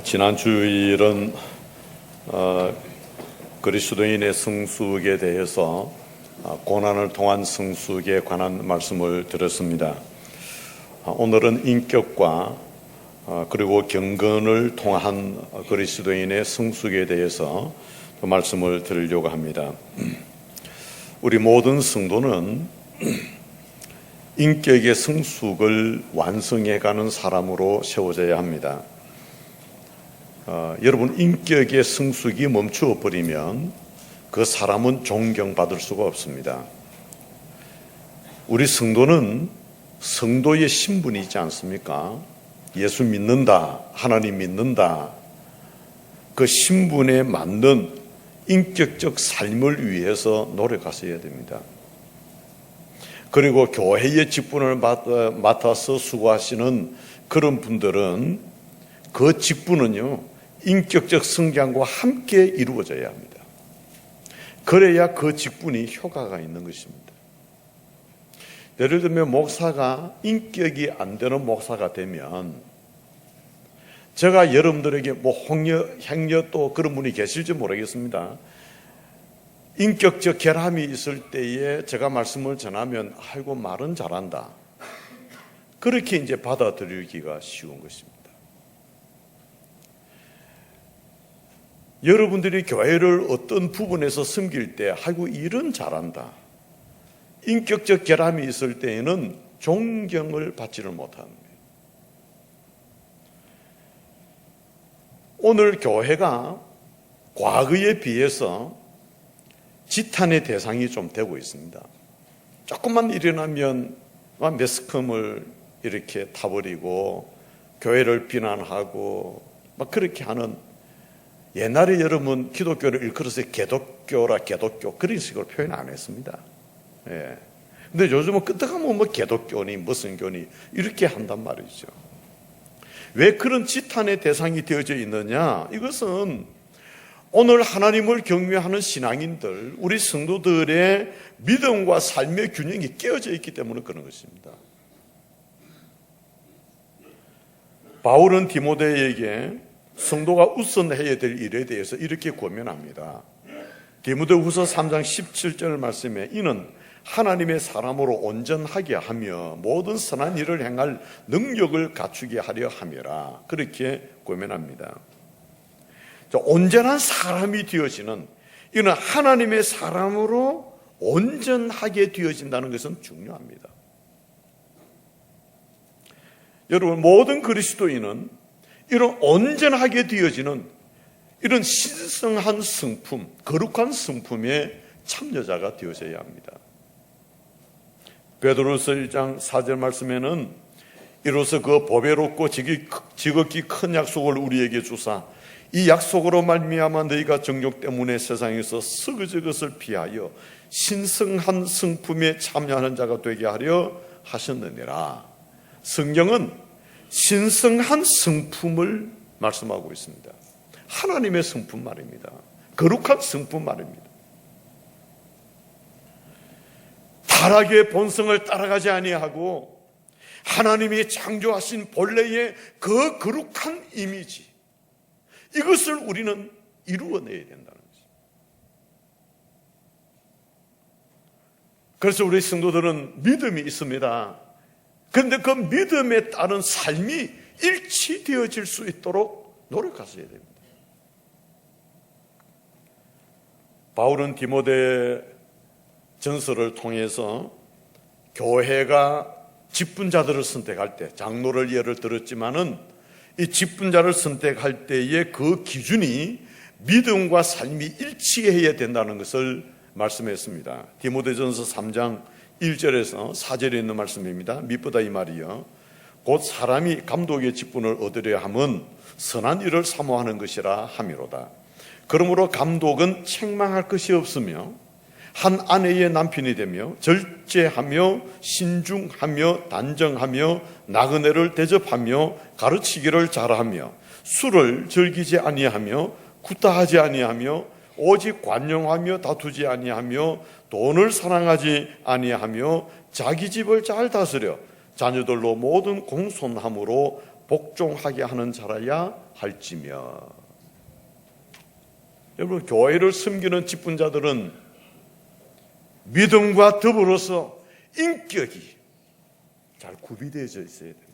지난 주일은 그리스도인의 성숙에 대해서 고난을 통한 성숙에 관한 말씀을 드렸습니다. 오늘은 인격과 그리고 경건을 통한 그리스도인의 성숙에 대해서 말씀을 드리려고 합니다. 우리 모든 성도는 인격의 성숙을 완성해가는 사람으로 세워져야 합니다. 여러분, 인격의 성숙이 멈추어 버리면 그 사람은 존경받을 수가 없습니다. 우리 성도는 성도의 신분이 있지 않습니까? 예수 믿는다, 하나님 믿는다. 그 신분에 맞는 인격적 삶을 위해서 노력하셔야 됩니다. 그리고 교회의 직분을 맡아서 수고하시는 그런 분들은 그 직분은요, 인격적 성장과 함께 이루어져야 합니다. 그래야 그 직분이 효과가 있는 것입니다. 예를 들면 목사가 인격이 안 되는 목사가 되면, 제가 여러분들에게 홍녀, 행녀 또 그런 분이 계실지 모르겠습니다. 인격적 결함이 있을 때에 제가 말씀을 전하면 아이고 말은 잘한다, 그렇게 이제 받아들이기가 쉬운 것입니다. 여러분들이 교회를 어떤 부분에서 섬길 때 아이고 일은 잘한다, 인격적 결함이 있을 때에는 존경을 받지를 못합니다. 오늘 교회가 과거에 비해서 지탄의 대상이 좀 되고 있습니다. 조금만 일어나면 매스컴을 이렇게 타버리고 교회를 비난하고 막 그렇게 하는, 옛날에 여러분 기독교를 일컬어서 개독교 그런 식으로 표현 안 했습니다. 예. 근데 요즘은 끄떡하면 개독교니 무슨 교니 이렇게 한단 말이죠. 왜 그런 지탄의 대상이 되어져 있느냐? 이것은 오늘 하나님을 경외하는 신앙인들, 우리 성도들의 믿음과 삶의 균형이 깨어져 있기 때문에 그런 것입니다. 바울은 디모데에게 성도가 우선해야 될 일에 대해서 이렇게 권면합니다. 디모데후서 3장 17절 말씀에 이는 하나님의 사람으로 온전하게 하며 모든 선한 일을 행할 능력을 갖추게 하려 함이라, 그렇게 권면합니다. 온전한 사람이 되어지는, 이는 하나님의 사람으로 온전하게 되어진다는 것은 중요합니다. 여러분, 모든 그리스도인은 이런 온전하게 되어지는 이런 신성한 성품, 거룩한 성품의 참여자가 되어져야 합니다. 베드로서 1장 4절 말씀에는 이로써 그 보배롭고 지극히 큰 약속을 우리에게 주사 이 약속으로 말미암아 너희가 정욕 때문에 세상에서 서그저 것을 피하여 신성한 성품에 참여하는 자가 되게 하려 하셨느니라. 성경은 신성한 성품을 말씀하고 있습니다. 하나님의 성품 말입니다. 거룩한 성품 말입니다. 타락의 본성을 따라가지 아니하고 하나님이 창조하신 본래의 그 거룩한 이미지, 이것을 우리는 이루어내야 된다는 것입니다. 그래서 우리 성도들은 믿음이 있습니다. 그런데 그 믿음에 따른 삶이 일치되어질 수 있도록 노력하셔야 됩니다. 바울은 디모데 전서를 통해서 교회가 직분자들을 선택할 때, 장로를 예를 들었지만은 이 직분자를 선택할 때의 그 기준이 믿음과 삶이 일치해야 된다는 것을 말씀했습니다. 디모데전서 3장 1절에서 4절에 있는 말씀입니다. 미쁘다 이 말이요, 곧 사람이 감독의 직분을 얻으려 함은 선한 일을 사모하는 것이라 함이로다. 그러므로 감독은 책망할 것이 없으며 한 아내의 남편이 되며 절제하며 신중하며 단정하며 나그네를 대접하며 가르치기를 잘하며 술을 즐기지 아니하며 구타하지 아니하며 오직 관용하며 다투지 아니하며 돈을 사랑하지 아니하며 자기 집을 잘 다스려 자녀들로 모든 공손함으로 복종하게 하는 자라야 할지며. 여러분, 교회를 섬기는 직분자들은 믿음과 더불어서 인격이 잘 구비되어져 있어야 됩니다.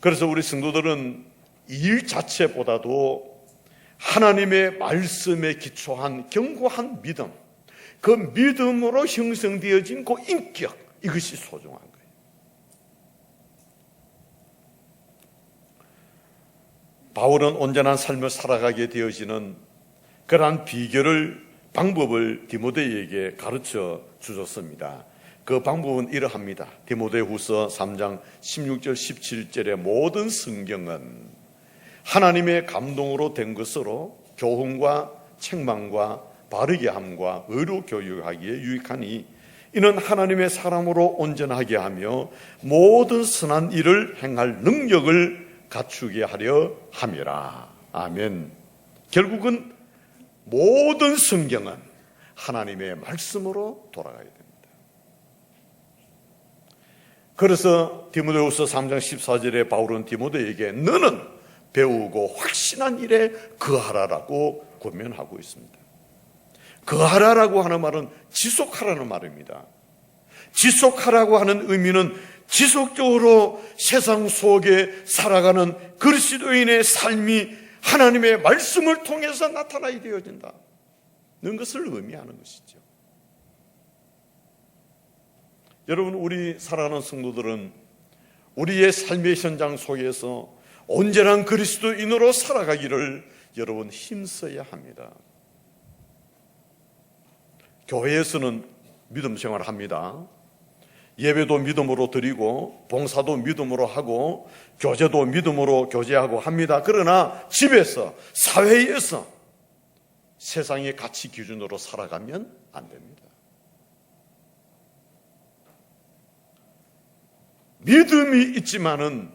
그래서 우리 성도들은 일 자체보다도 하나님의 말씀에 기초한 견고한 믿음, 그 믿음으로 형성되어진 그 인격, 이것이 소중한 거예요. 바울은 온전한 삶을 살아가게 되어지는 그러한 비결을, 방법을 디모데에게 가르쳐 주셨습니다. 그 방법은 이러합니다. 디모데후서 3장 16절 17절의 모든 성경은 하나님의 감동으로 된 것으로 교훈과 책망과 바르게 함과 의로 교육하기에 유익하니 이는 하나님의 사람으로 온전하게 하며 모든 선한 일을 행할 능력을 갖추게 하려 함이라. 아멘. 결국은 모든 성경은 하나님의 말씀으로 돌아가야 됩니다. 그래서 디모데후서 3장 14절에 바울은 디모데에게 너는 배우고 확신한 일에 거하라라고 권면하고 있습니다. 거하라라고 하는 말은 지속하라는 말입니다. 지속하라고 하는 의미는 지속적으로 세상 속에 살아가는 그리스도인의 삶이 하나님의 말씀을 통해서 나타나게 되어진다는 것을 의미하는 것이죠. 여러분, 우리 사랑하는 성도들은 우리의 삶의 현장 속에서 온전한 그리스도인으로 살아가기를 여러분 힘써야 합니다. 교회에서는 믿음 생활을 합니다. 예배도 믿음으로 드리고 봉사도 믿음으로 하고 교제도 믿음으로 교제하고 합니다. 그러나 집에서, 사회에서 세상의 가치 기준으로 살아가면 안 됩니다. 믿음이 있지만은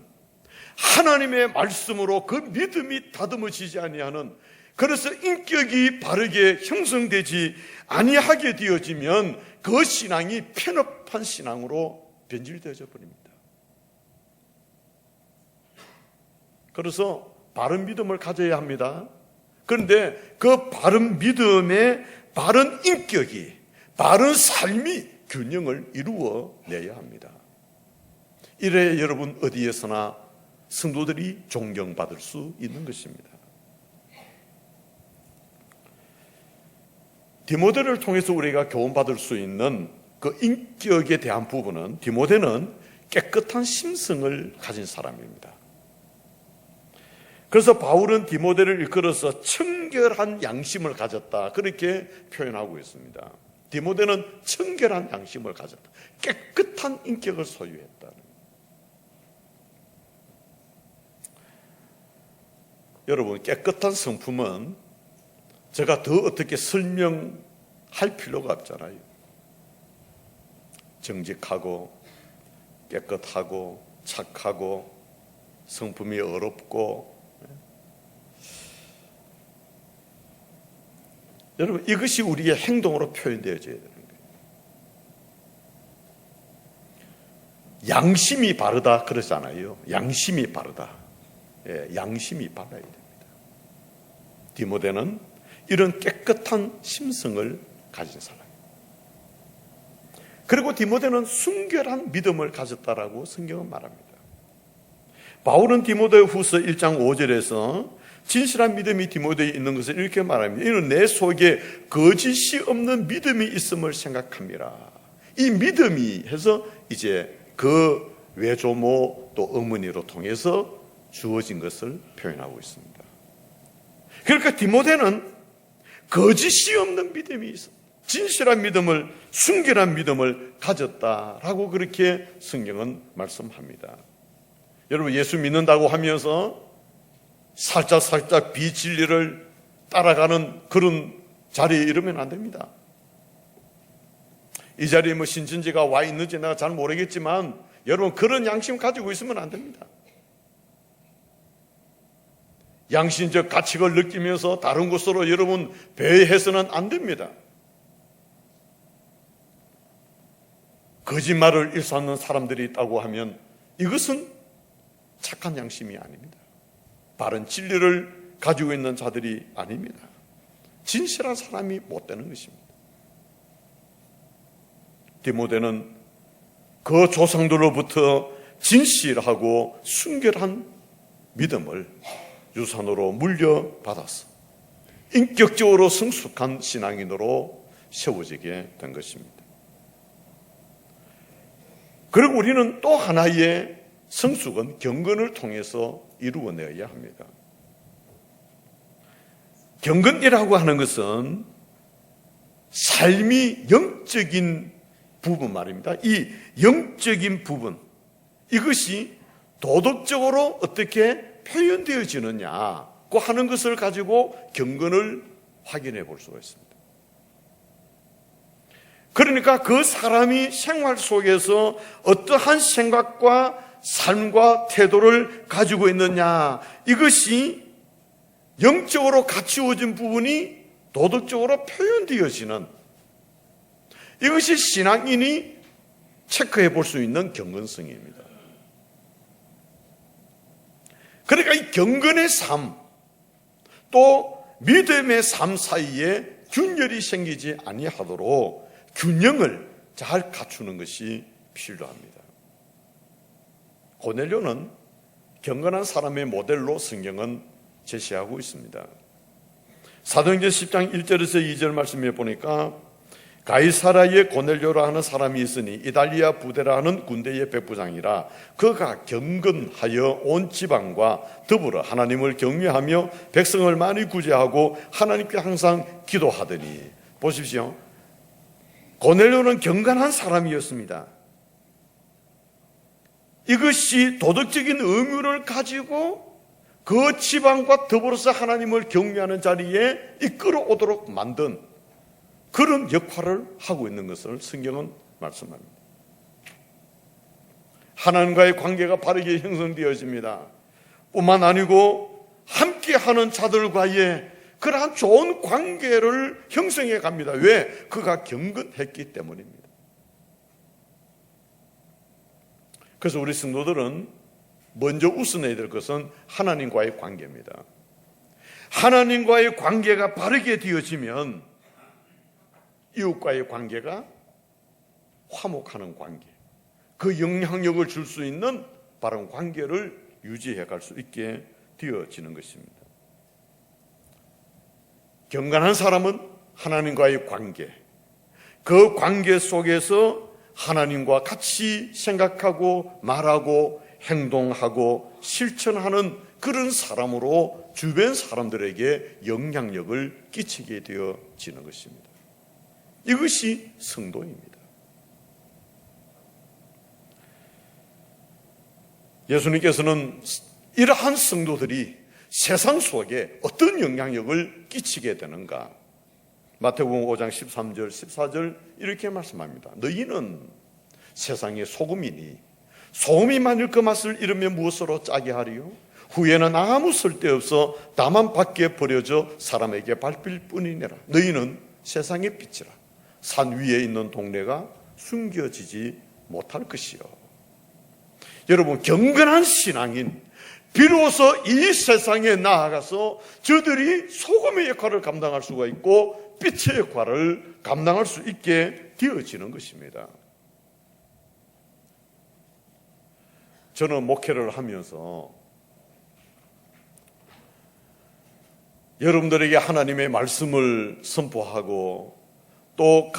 하나님의 말씀으로 그 믿음이 다듬어지지 아니하는, 그래서 인격이 바르게 형성되지 아니하게 되어지면 그 신앙이 편협한 신앙으로 변질되어져 버립니다. 그래서 바른 믿음을 가져야 합니다. 그런데 그 바른 믿음의 바른 인격이, 바른 삶이 균형을 이루어내야 합니다. 이래야 여러분 어디에서나 성도들이 존경받을 수 있는 것입니다. 디모데를 통해서 우리가 교훈받을 수 있는 그 인격에 대한 부분은, 디모데는 깨끗한 심성을 가진 사람입니다. 그래서 바울은 디모데를 이끌어서 청결한 양심을 가졌다, 그렇게 표현하고 있습니다. 디모데는 청결한 양심을 가졌다, 깨끗한 인격을 소유했다. 여러분, 깨끗한 성품은 제가 더 어떻게 설명할 필요가 없잖아요. 정직하고 깨끗하고 착하고 성품이 어렵고, 여러분, 이것이 우리의 행동으로 표현되어져야 되는 거예요. 양심이 바르다 그러잖아요. 양심이 바르다. 예, 양심이 바라야 됩니다. 디모데는 이런 깨끗한 심성을 가진 사람입니다. 그리고 디모데는 순결한 믿음을 가졌다라고 성경은 말합니다. 바울은 디모데후서 1장 5절에서 진실한 믿음이 디모데에 있는 것을 이렇게 말합니다. 이는 내 속에 거짓이 없는 믿음이 있음을 생각합니다. 이 믿음이 해서 이제 그 외조모 또 어머니로 통해서 주어진 것을 표현하고 있습니다. 그러니까 디모데는 거짓이 없는 믿음이 있어, 진실한 믿음을, 순결한 믿음을 가졌다라고 그렇게 성경은 말씀합니다. 여러분, 예수 믿는다고 하면서 살짝 비진리를 따라가는 그런 자리에 이르면 안 됩니다. 이 자리에 뭐 신천지가 와 있는지 내가 잘 모르겠지만 여러분, 그런 양심 가지고 있으면 안 됩니다. 양심적 가치를 느끼면서 다른 곳으로 여러분 배회해서는 안 됩니다. 거짓말을 일삼는 사람들이 있다고 하면 이것은 착한 양심이 아닙니다. 바른 진리를 가지고 있는 자들이 아닙니다. 진실한 사람이 못 되는 것입니다. 디모데는 그 조상들로부터 진실하고 순결한 믿음을 유산으로 물려받아서 인격적으로 성숙한 신앙인으로 세워지게 된 것입니다. 그리고 우리는 또 하나의 성숙은 경건을 통해서 이루어내야 합니다. 경건이라고 하는 것은 삶이 영적인 부분 말입니다. 이 영적인 부분, 이것이 도덕적으로 어떻게 표현되어지느냐고 하는 것을 가지고 경건을 확인해 볼 수가 있습니다. 그러니까 그 사람이 생활 속에서 어떠한 생각과 삶과 태도를 가지고 있느냐, 이것이 영적으로 갖추어진 부분이 도덕적으로 표현되어지는, 이것이 신앙인이 체크해 볼 수 있는 경건성입니다. 그러니까 이 경건의 삶, 또 믿음의 삶 사이에 균열이 생기지 아니하도록 균형을 잘 갖추는 것이 필요합니다. 고넬료는 경건한 사람의 모델로 성경은 제시하고 있습니다. 사도행전 10장 1절에서 2절 말씀에 보니까 가이사라의 고넬료라 하는 사람이 있으니 이달리아 부대라 하는 군대의 백부장이라 그가 경건하여 온 지방과 더불어 하나님을 경외하며 백성을 많이 구제하고 하나님께 항상 기도하더니, 보십시오, 고넬료는 경건한 사람이었습니다. 이것이 도덕적인 의무를 가지고 그 지방과 더불어서 하나님을 경외하는 자리에 이끌어오도록 만든 그런 역할을 하고 있는 것을 성경은 말씀합니다. 하나님과의 관계가 바르게 형성되어집니다. 뿐만 아니고 함께하는 자들과의 그러한 좋은 관계를 형성해 갑니다. 왜? 그가 경건했기 때문입니다. 그래서 우리 성도들은 먼저 우선해야 될 것은 하나님과의 관계입니다. 하나님과의 관계가 바르게 되어지면 이웃과의 관계가 화목하는 관계, 그 영향력을 줄 수 있는 바른 관계를 유지해 갈 수 있게 되어지는 것입니다. 경건한 사람은 하나님과의 관계, 그 관계 속에서 하나님과 같이 생각하고 말하고 행동하고 실천하는 그런 사람으로 주변 사람들에게 영향력을 끼치게 되어지는 것입니다. 이것이 성도입니다. 예수님께서는 이러한 성도들이 세상 속에 어떤 영향력을 끼치게 되는가, 마태복음 5장 13절 14절 이렇게 말씀합니다. 너희는 세상의 소금이니 소금이 만일 그 맛을 잃으면 무엇으로 짜게 하리요? 후에는 아무 쓸데없어 다만 밖에 버려져 사람에게 밟힐 뿐이니라. 너희는 세상의 빛이라. 산 위에 있는 동네가 숨겨지지 못할 것이요. 여러분, 경건한 신앙인, 비로소 이 세상에 나아가서 저들이 소금의 역할을 감당할 수가 있고 빛의 역할을 감당할 수 있게 되어지는 것입니다. 저는 목회를 하면서 여러분들에게 하나님의 말씀을 선포하고 또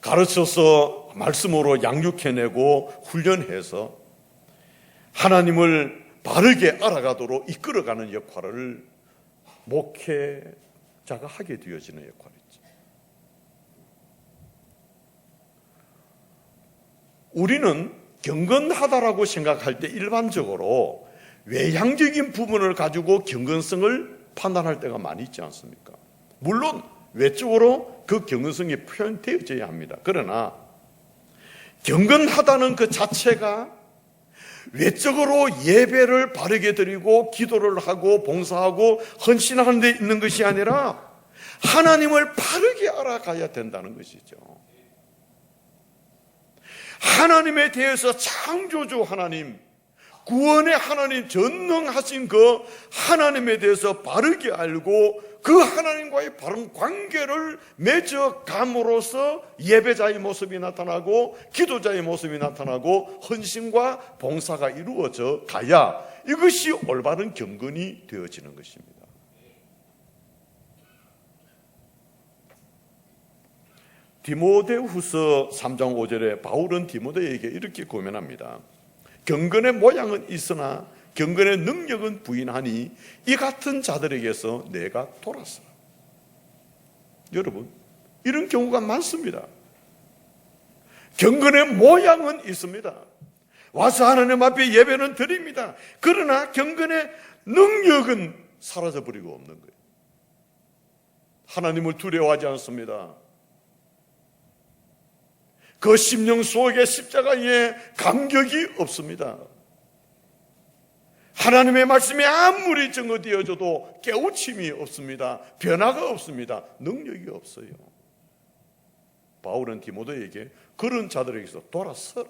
가르쳐서 말씀으로 양육해내고 훈련해서 하나님을 바르게 알아가도록 이끌어가는 역할을 목회자가 하게 되어지는 역할이죠. 우리는 경건하다라고 생각할 때 일반적으로 외향적인 부분을 가지고 경건성을 판단할 때가 많이 있지 않습니까? 물론 외적으로 그 경건성이 표현되어져야 합니다. 그러나 경건하다는 그 자체가 외적으로 예배를 바르게 드리고 기도를 하고 봉사하고 헌신하는 데 있는 것이 아니라 하나님을 바르게 알아가야 된다는 것이죠. 하나님에 대해서 창조주 하나님, 구원의 하나님, 전능하신 그 하나님에 대해서 바르게 알고 그 하나님과의 바른 관계를 맺어감으로써 예배자의 모습이 나타나고 기도자의 모습이 나타나고 헌신과 봉사가 이루어져 가야 이것이 올바른 경건이 되어지는 것입니다. 디모데후서 3장 5절에 바울은 디모데에게 이렇게 고면합니다. 경건의 모양은 있으나 경건의 능력은 부인하니 이 같은 자들에게서 내가 돌았어. 여러분, 이런 경우가 많습니다. 경건의 모양은 있습니다. 와서 하나님 앞에 예배는 드립니다. 그러나 경건의 능력은 사라져버리고 없는 거예요. 하나님을 두려워하지 않습니다. 그 심령 속에 십자가에 감격이 없습니다. 하나님의 말씀이 아무리 증거되어져도 깨우침이 없습니다. 변화가 없습니다. 능력이 없어요. 바울은 디모데에게 그런 자들에게서 돌아서라.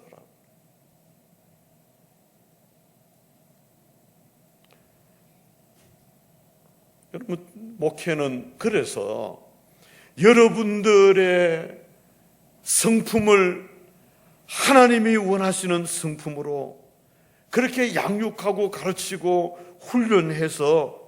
여러분, 목회는 그래서 여러분들의 성품을 하나님이 원하시는 성품으로 그렇게 양육하고 가르치고 훈련해서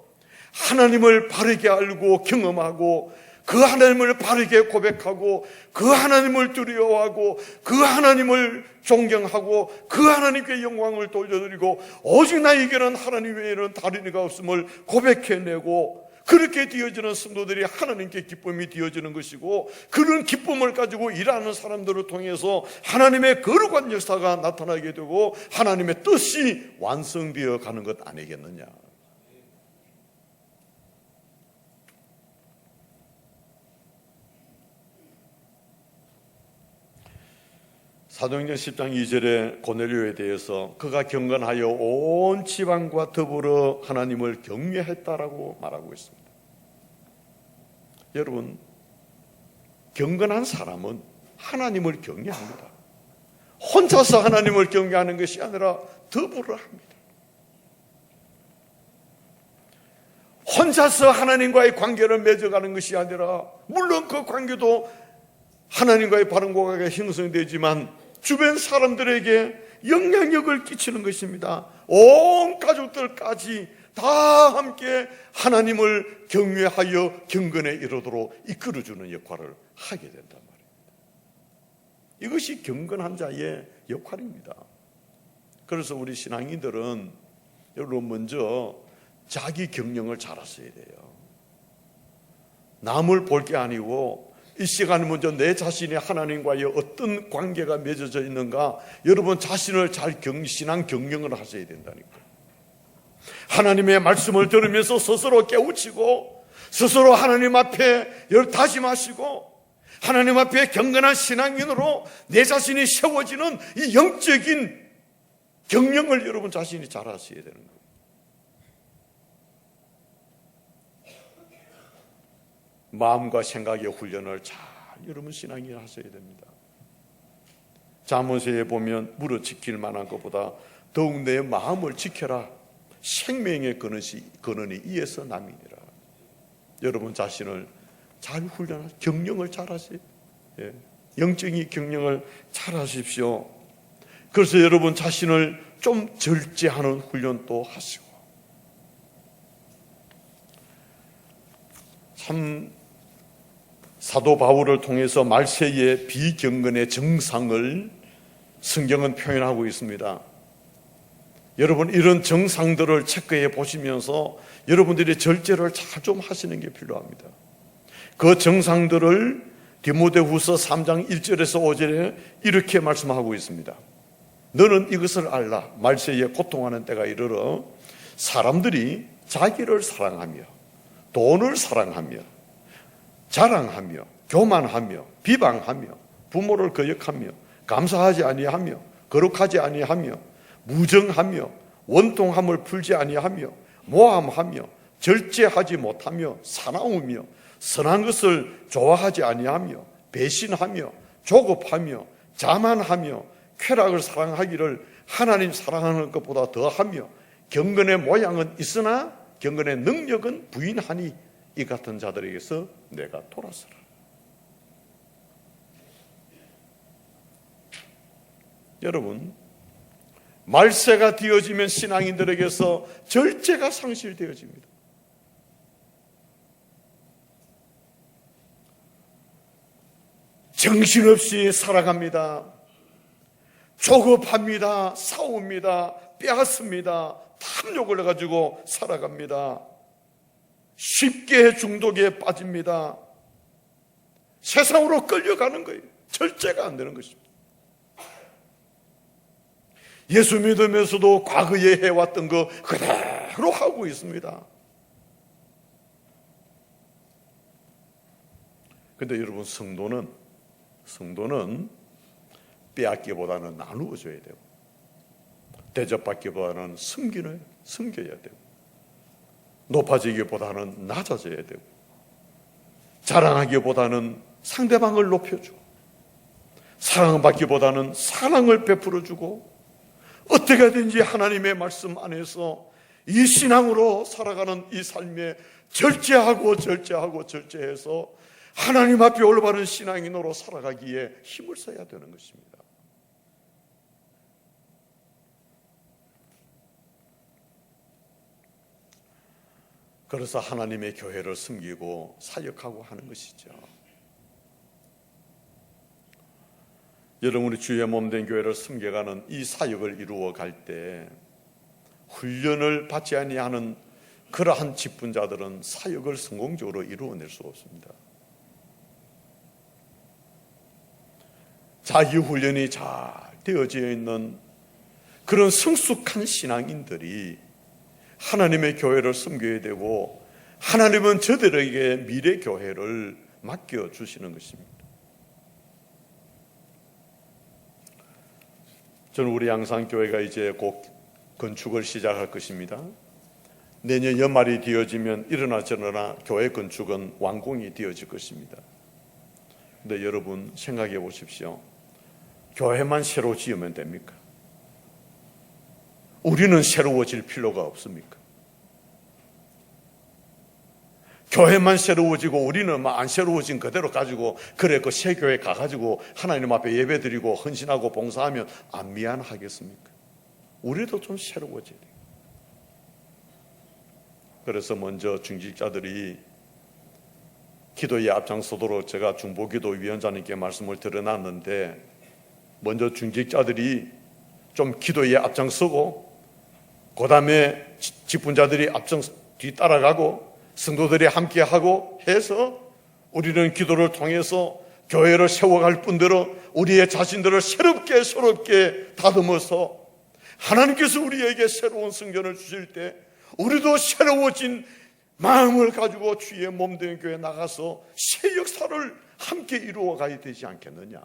하나님을 바르게 알고 경험하고 그 하나님을 바르게 고백하고 그 하나님을 두려워하고 그 하나님을 존경하고 그 하나님께 영광을 돌려드리고 오직 나에게는 하나님 외에는 다른 이가 없음을 고백해내고 그렇게 되어지는 성도들이 하나님께 기쁨이 되어지는 것이고 그런 기쁨을 가지고 일하는 사람들을 통해서 하나님의 거룩한 역사가 나타나게 되고 하나님의 뜻이 완성되어 가는 것 아니겠느냐. 사도행전 10장 2절에 고넬료에 대해서 그가 경건하여 온 지방과 더불어 하나님을 경외했다라고 말하고 있습니다. 여러분, 경건한 사람은 하나님을 경외합니다. 혼자서 하나님을 경외하는 것이 아니라 더불어 합니다. 혼자서 하나님과의 관계를 맺어가는 것이 아니라 물론 그 관계도 하나님과의 바른 관계가 형성되지만 주변 사람들에게 영향력을 끼치는 것입니다. 온 가족들까지 다 함께 하나님을 경외하여 경건에 이르도록 이끌어주는 역할을 하게 된단 말입니다. 이것이 경건한 자의 역할입니다. 그래서 우리 신앙인들은 여러분 먼저 자기 경영을 잘하셔야 돼요. 남을 볼 게 아니고 이 시간에 먼저 내 자신이 하나님과의 어떤 관계가 맺어져 있는가 여러분 자신을 잘 신앙 경영을 하셔야 된다니까요. 하나님의 말씀을 들으면서 스스로 깨우치고 스스로 하나님 앞에 다짐하시고 하나님 앞에 경건한 신앙인으로 내 자신이 세워지는 이 영적인 경영을 여러분 자신이 잘 하셔야 되는 거예요. 마음과 생각의 훈련을 잘 여러분 신앙인이 하셔야 됩니다. 잠언서에 보면 무릇 지킬 만한 것보다 더욱 내 마음을 지켜라. 생명의 근원이 이에서 남이니라. 여러분 자신을 잘 훈련하십시오. 경영을 잘 하세요. 영적인 경영을 잘 하십시오. 그래서 여러분 자신을 좀 절제하는 훈련도 하시고 참 사도 바울을 통해서 말세의 비경건의 정상을 성경은 표현하고 있습니다. 여러분 이런 정상들을 체크해 보시면서 여러분들이 절제를 잘 좀 하시는 게 필요합니다. 그 정상들을 디모데후서 3장 1절에서 5절에 이렇게 말씀하고 있습니다. 너는 이것을 알라. 말세에 고통하는 때가 이르러 사람들이 자기를 사랑하며 돈을 사랑하며 자랑하며 교만하며 비방하며 부모를 거역하며 감사하지 아니하며 거룩하지 아니하며 무정하며 원통함을 풀지 아니하며 모함하며 절제하지 못하며 사나우며 선한 것을 좋아하지 아니하며 배신하며 조급하며 자만하며 쾌락을 사랑하기를 하나님 사랑하는 것보다 더하며 경건의 모양은 있으나 경건의 능력은 부인하니 이 같은 자들에게서 내가 돌아서라. 여러분, 말세가 되어지면 신앙인들에게서 절제가 상실되어집니다. 정신없이 살아갑니다. 조급합니다. 싸웁니다. 빼앗습니다. 탐욕을 가지고 살아갑니다. 쉽게 중독에 빠집니다. 세상으로 끌려가는 거예요. 절제가 안 되는 것입니다. 예수 믿으면서도 과거에 해왔던 거 그대로 하고 있습니다. 근데 여러분, 성도는 빼앗기보다는 나누어줘야 되고, 대접받기보다는 섬겨야 되고, 높아지기보다는 낮아져야 되고, 자랑하기보다는 상대방을 높여주고, 사랑받기보다는 사랑을 베풀어주고, 어떻게든지 하나님의 말씀 안에서 이 신앙으로 살아가는 이 삶에 절제해서 하나님 앞에 올바른 신앙인으로 살아가기에 힘을 써야 되는 것입니다. 그래서 하나님의 교회를 섬기고 사역하고 하는 것이죠. 여러분이 주의 몸된 교회를 섬겨가는 이 사역을 이루어 갈 때 훈련을 받지 아니하는 그러한 직분자들은 사역을 성공적으로 이루어낼 수 없습니다. 자기 훈련이 잘 되어져 있는 그런 성숙한 신앙인들이 하나님의 교회를 섬겨야 되고, 하나님은 저들에게 미래 교회를 맡겨주시는 것입니다. 저는 우리 양산교회가 이제 곧 건축을 시작할 것입니다. 내년 연말이 되어지면 이러나 저러나 교회 건축은 완공이 되어질 것입니다. 근데 여러분 생각해 보십시오. 교회만 새로 지으면 됩니까? 우리는 새로워질 필요가 없습니까? 교회만 새로워지고 우리는 안 새로워진 그대로 가지고 그래 그 새 교회 가가지고 하나님 앞에 예배드리고 헌신하고 봉사하면 안 미안하겠습니까? 우리도 좀 새로워져야 돼요. 그래서 먼저 중직자들이 기도에 앞장서도록 제가 중보기도 위원장님께 말씀을 드려놨는데, 먼저 중직자들이 좀 기도에 앞장서고, 그 다음에 직분자들이 뒤따라가고 성도들이 함께하고 해서 우리는 기도를 통해서 교회를 세워갈 뿐더러 우리의 자신들을 새롭게 다듬어서 하나님께서 우리에게 새로운 성전을 주실 때 우리도 새로워진 마음을 가지고 주의 몸된 교회에 나가서 새 역사를 함께 이루어 가야 되지 않겠느냐.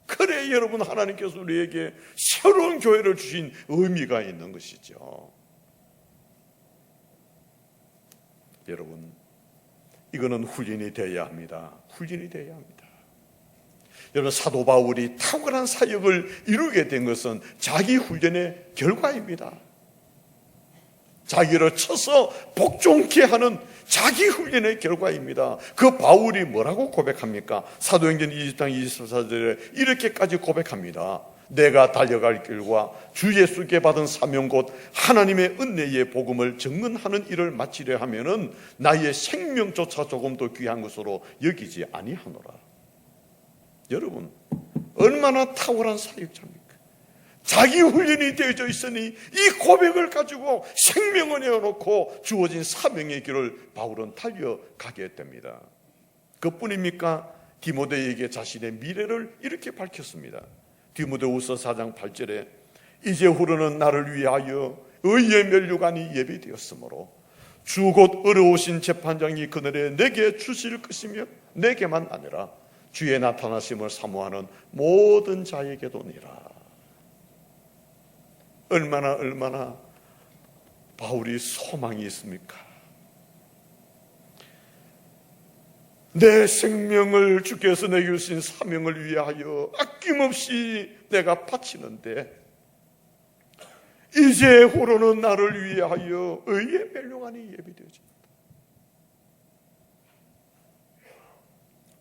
그래 여러분, 하나님께서 우리에게 새로운 교회를 주신 의미가 있는 것이죠. 여러분, 이거는 훈련이 되어야 합니다. 훈련이 되어야 합니다. 여러분, 사도 바울이 탁월한 사역을 이루게 된 것은 자기 훈련의 결과입니다. 자기를 쳐서 복종케 하는 자기 훈련의 결과입니다. 그 바울이 뭐라고 고백합니까? 사도행전 20장 24절에 이렇게까지 고백합니다. 내가 달려갈 길과 주 예수께 받은 사명 곧 하나님의 은혜의 복음을 증언하는 일을 마치려 하면은 나의 생명조차 조금 더 귀한 것으로 여기지 아니하노라. 여러분, 얼마나 탁월한 사역자입니까? 자기 훈련이 되어져 있으니 이 고백을 가지고 생명을 내어놓고 주어진 사명의 길을 바울은 달려가게 됩니다. 그뿐입니까? 디모데에게 자신의 미래를 이렇게 밝혔습니다. 디모데후서 4장 8절에 이제 후로는 나를 위하여 의의 면류관이 예비되었으므로 주 곧 어려우신 재판장이 그날에 내게 주실 것이며 내게만 아니라 주의 나타나심을 사모하는 모든 자에게도니라. 얼마나 바울이 소망이 있습니까? 내 생명을 주께서 내게 주신 사명을 위하여 아낌없이 내가 바치는데 이제 후로는 나를 위하여 의의 멸류관이 예비되어집니다.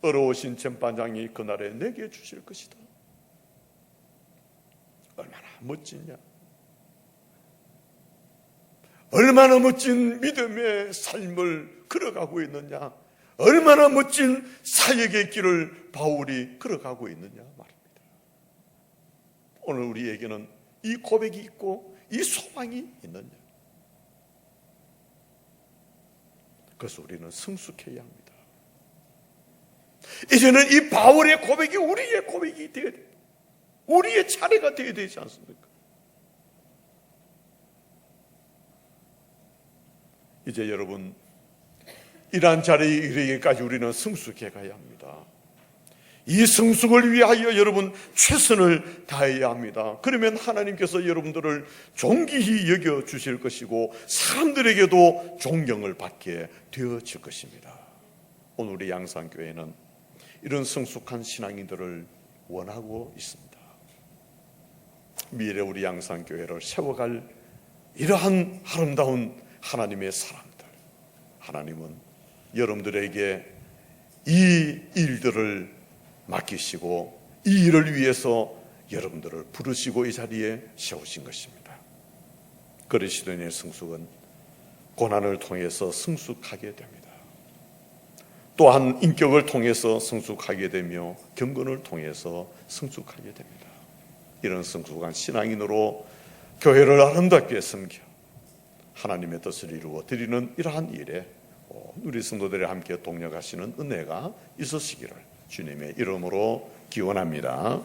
어려우신 재판장이 그날에 내게 주실 것이다. 얼마나 멋지냐, 얼마나 멋진 믿음의 삶을 걸어가고 있느냐, 얼마나 멋진 사역의 길을 바울이 걸어가고 있느냐 말입니다. 오늘 우리에게는 이 고백이 있고 이 소망이 있느냐, 그래서 우리는 성숙해야 합니다. 이제는 이 바울의 고백이 우리의 고백이 되어야 돼요. 우리의 차례가 되어야 되지 않습니까? 이제 여러분, 이러한 자리에 이르기까지 우리는 성숙해 가야 합니다. 이 성숙을 위하여 여러분 최선을 다해야 합니다. 그러면 하나님께서 여러분들을 존귀히 여겨주실 것이고 사람들에게도 존경을 받게 되어질 것입니다. 오늘 우리 양산교회는 이런 성숙한 신앙인들을 원하고 있습니다. 미래 우리 양산교회를 세워갈 이러한 아름다운 하나님의 사람들, 하나님은 여러분들에게 이 일들을 맡기시고 이 일을 위해서 여러분들을 부르시고 이 자리에 세우신 것입니다. 그리스도인의 성숙은 고난을 통해서 성숙하게 됩니다. 또한 인격을 통해서 성숙하게 되며 경건을 통해서 성숙하게 됩니다. 이런 성숙한 신앙인으로 교회를 아름답게 섬겨 하나님의 뜻을 이루어 드리는 이러한 일에 우리 성도들이 함께 동력하시는 은혜가 있으시기를 주님의 이름으로 기원합니다.